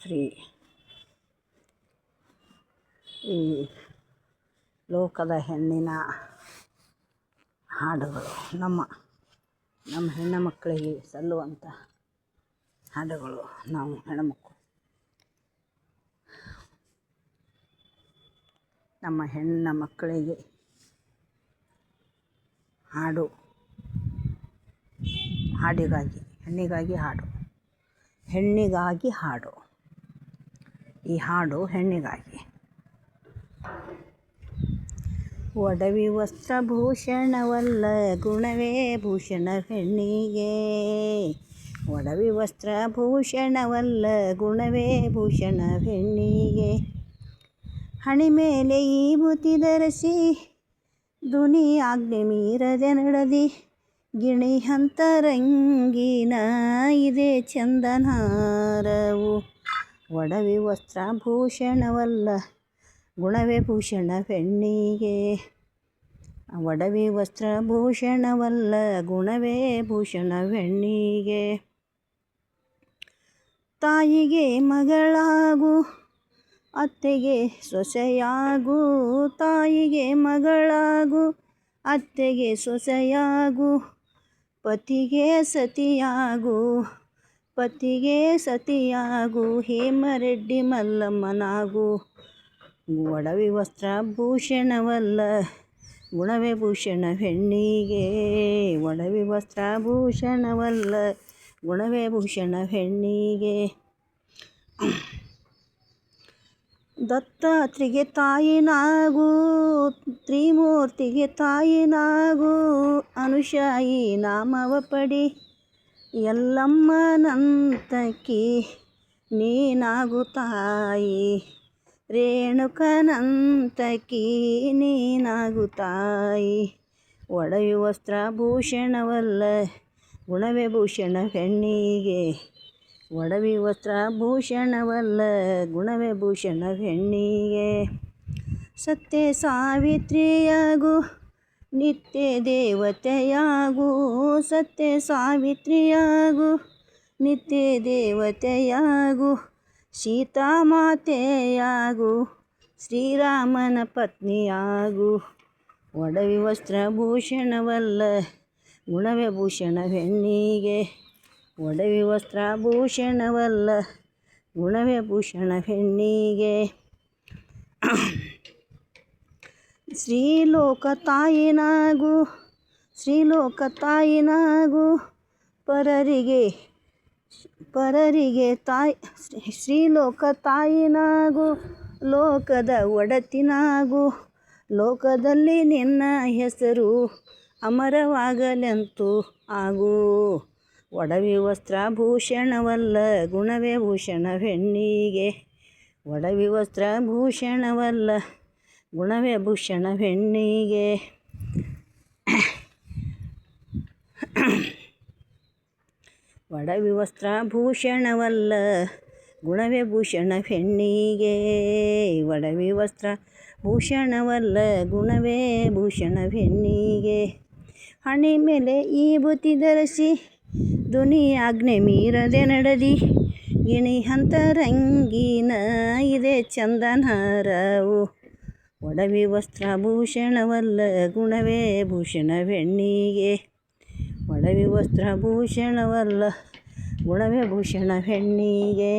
ಶ್ರೀ ಈ ಲೋಕದ ಹೆಣ್ಣಿನ ಹಾಡುಗಳು ನಮ್ಮ ಹೆಣ್ಣು ಮಕ್ಕಳಿಗೆ ಸಲ್ಲುವಂಥ ಹಾಡುಗಳು. ನಾವು ಹೆಣ್ಣುಮಕ್ಕಳು ನಮ್ಮ ಹೆಣ್ಣ ಮಕ್ಕಳಿಗೆ ಹಾಡಿಗಾಗಿ ಹೆಣ್ಣಿಗಾಗಿ ಹಾಡು. ಈ ಹಾಡು ಹೆಣ್ಣಿಗಾಗಿ. ಒಡವಿ ವಸ್ತ್ರಭೂಷಣವಲ್ಲ ಗುಣವೇ ಭೂಷಣ ಹೆಣ್ಣಿಗೆ. ಒಡವಿ ವಸ್ತ್ರಭೂಷಣವಲ್ಲ ಗುಣವೇ ಭೂಷಣ ಹೆಣ್ಣಿಗೆ. ಹಣಿ ಮೇಲೆ ಈ ಬುತಿ ಧರಿಸಿ ದುನಿ ಆಜ್ಞೆ ಮೀರದೆ ನಡದಿ ಗಿಣಿ ಅಂತರಂಗಿನ ಇದೇ ಚಂದನಾರವು. ಒಡವಿ ವಸ್ತ್ರಭೂಷಣವಲ್ಲ ಗುಣವೇ ಭೂಷಣ ಹೆಣ್ಣಿಗೆ. ಒಡವಿ ವಸ್ತ್ರಭೂಷಣವಲ್ಲ ಗುಣವೇ ಭೂಷಣ ಹೆಣ್ಣಿಗೆ. ತಾಯಿಗೆ ಮಗಳಾಗು ಅತ್ತೆಗೆ ಸೊಸೆಯಾಗು. ತಾಯಿಗೆ ಮಗಳಾಗು ಅತ್ತೆಗೆ ಸೊಸೆಯಾಗು. ಪತಿಗೆ ಸತಿಯಾಗು ಹೇಮರೆಡ್ಡಿ ಮಲ್ಲಮ್ಮನಾಗು. ಒಡವಿ ವಸ್ತ್ರಭೂಷಣವಲ್ಲ ಗುಣವೇ ಭೂಷಣ ಹೆಣ್ಣಿಗೆ. ಒಡವಿ ವಸ್ತ್ರಭೂಷಣವಲ್ಲ ಗುಣವೇ ಭೂಷಣ ಹೆಣ್ಣಿಗೆ. ದತ್ತಾತ್ರಿಗೆ ತಾಯಿನಾಗು ತ್ರಿಮೂರ್ತಿಗೆ ತಾಯಿನಾಗು. ಅನುಶಾಯಿ ನಾಮವ ಪಡಿ ಎಲ್ಲಮ್ಮನಂತಕಿ ನೀನಾಗು ತಾಯಿ. ರೇಣುಕನಂತಕಿ ನೀನಾಗು ತಾಯಿ. ಒಡವಿ ವಸ್ತ್ರಭೂಷಣವಲ್ಲ ಗುಣವೇ ಭೂಷಣ ಹೆಣ್ಣಿಗೆ. ಒಡವಿ ವಸ್ತ್ರಭೂಷಣವಲ್ಲ ಗುಣವೇ ಭೂಷಣ ಹೆಣ್ಣಿಗೆ. ಸತ್ಯ ಸಾವಿತ್ರಿಯಾಗು ನಿತ್ಯ ದೇವತೆಯಾಗು. ಸತ್ಯ ಸಾವಿತ್ರಿಯಾಗು ನಿತ್ಯ ದೇವತೆಯಾಗು. ಸೀತಾಮಾತೆಯಾಗು ಶ್ರೀರಾಮನ ಪತ್ನಿಯಾಗು. ಒಡವಿ ವಸ್ತ್ರಭೂಷಣವಲ್ಲ ಗುಣವೇ ಭೂಷಣ ಹೆಣ್ಣಿಗೆ. ಒಡವಿ ವಸ್ತ್ರಭೂಷಣವಲ್ಲ ಗುಣವೇ ಭೂಷಣ ಹೆಣ್ಣಿಗೆ. ಶ್ರೀಲೋಕ ತಾಯಿನಾಗು ಪರರಿಗೆ ತಾಯಿ. ಶ್ರೀಲೋಕ ತಾಯಿನಾಗು ಲೋಕದ ಒಡತಿನಾಗು. ಲೋಕದಲ್ಲಿ ನಿನ್ನ ಹೆಸರು ಅಮರವಾಗಲೆಂತೂ ಆಗು. ಒಡವಿ ವಸ್ತ್ರಭೂಷಣವಲ್ಲ ಗುಣವೇ ಭೂಷಣ ಹೆಣ್ಣಿಗೆ. ಒಡವಿ ವಸ್ತ್ರಭೂಷಣವಲ್ಲ ಗುಣವೇ ಭೂಷಣ ಹೆಣ್ಣಿಗೆ. ಒಡವಿ ವಸ್ತ್ರಭೂಷಣವಲ್ಲ ಗುಣವೇ ಭೂಷಣ ಹೆಣ್ಣಿಗೆ. ಒಡವಿ ವಸ್ತ್ರಭೂಷಣವಲ್ಲ ಗುಣವೇ ಭೂಷಣ ಹೆಣ್ಣಿಗೆ. ಹಣೆ ಮೇಲೆ ಈ ಬುತಿ ಧರಿಸಿ ದುನಿ ಆಜ್ಞೆ ಮೀರದೆ ನಡದಿ ಗಿಣಿ ಅಂತರಂಗಿನ ಇದೇ ಚಂದನಾರವು. ಒಡವಿ ವಸ್ತ್ರಭೂಷಣವಲ್ಲ ಗುಣವೇ ಭೂಷಣ ಹೆಣ್ಣಿಗೆ. ಒಡವಿ ವಸ್ತ್ರಭೂಷಣವಲ್ಲ ಗುಣವೇ ಭೂಷಣ ಹೆಣ್ಣಿಗೆ.